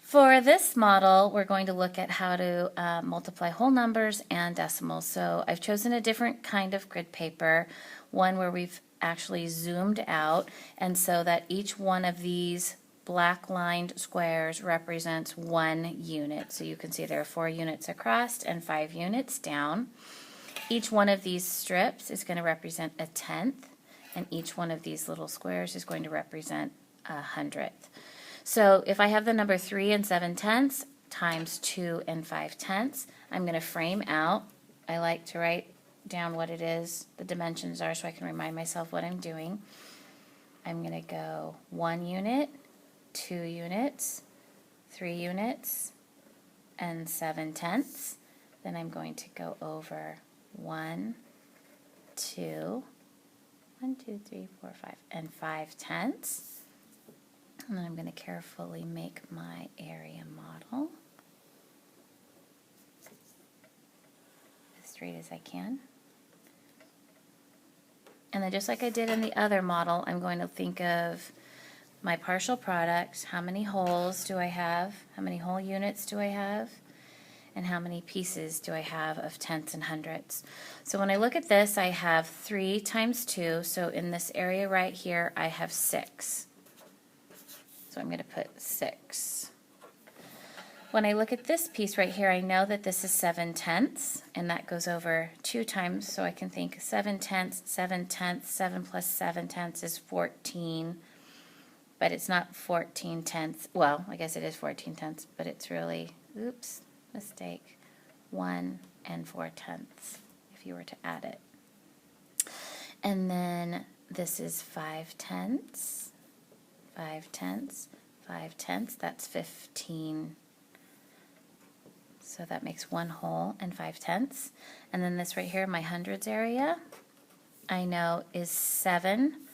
For this model, we're going to look at how to multiply whole numbers and decimals. So I've chosen a different kind of grid paper, one where we've actually zoomed out, and so that each one of these black lined squares represents 1 unit. So you can see there are 4 units across and 5 units down. Each one of these strips is going to represent a tenth, and each one of these little squares is going to represent a hundredth. So if I have the number 3 and 7/10 times 2 and 5/10, I'm going to frame out. I like to write down what it is, the dimensions are, so I can remind myself what I'm doing. I'm going to go 1 unit, 2 units, 3 units, and 7/10. Then I'm going to go over 1, 2, 3, 4, 5, and 5/10. And then I'm going to carefully make my area model as straight as I can. And then just like I did in the other model, I'm going to think of my partial products. How many wholes do I have? How many whole units do I have? And how many pieces do I have of tenths and hundredths? So when I look at this, I have 3 times 2. So in this area right here, I have 6. So I'm going to put 6. When I look at this piece right here, I know that this is 7/10, and that goes over 2 times, so I can think 7/10, 7/10, 7 plus 7/10 is 14, but it's not 14/10. Well, I guess it is 14/10, but it's really, oops, mistake, 1 and 4/10 if you were to add it. And then this is 5/10. 5/10, 5/10, that's 15. So that makes 1 whole and 5/10. And then this right here, my hundreds area, I know is 7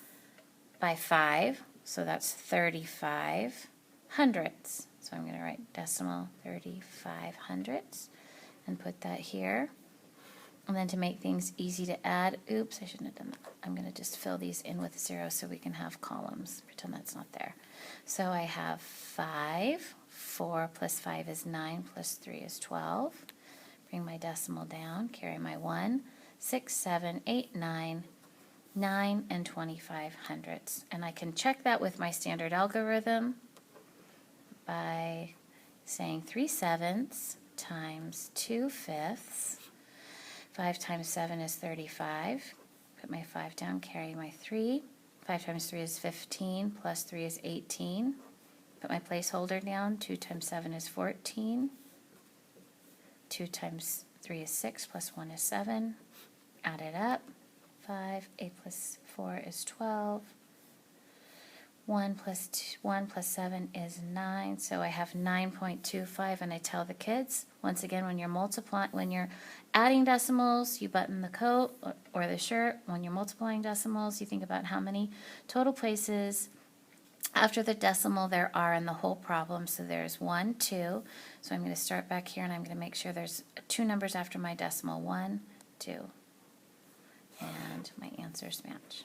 by 5, so that's 35 hundredths. So I'm going to write decimal 35 hundredths and put that here. And then to make things easy to add, oops, I shouldn't have done that. I'm going to just fill these in with 0 so we can have columns. Pretend that's not there. So I have 5. 4 plus 5 is 9, plus 3 is 12. Bring my decimal down, carry my 1. 6, 7, 8, 9, 9 and 25 hundredths. And I can check that with my standard algorithm by saying 3/7 times 2/5. 5 times 7 is 35. Put my 5 down, carry my 3. 5 times 3 is 15, plus 3 is 18. Put my placeholder down. 2 times 7 is 14. 2 times 3 is 6, plus 1 is 7. Add it up. 5, 8 plus 4 is 12. 1 plus 7 is 9, so I have 9.25, and I tell the kids, once again, when you're adding decimals, you button the coat or the shirt. When you're multiplying decimals, you think about how many total places after the decimal there are in the whole problem. So there's 1, 2, so I'm going to start back here, and I'm going to make sure there's 2 numbers after my decimal, 1, 2, and my answers match.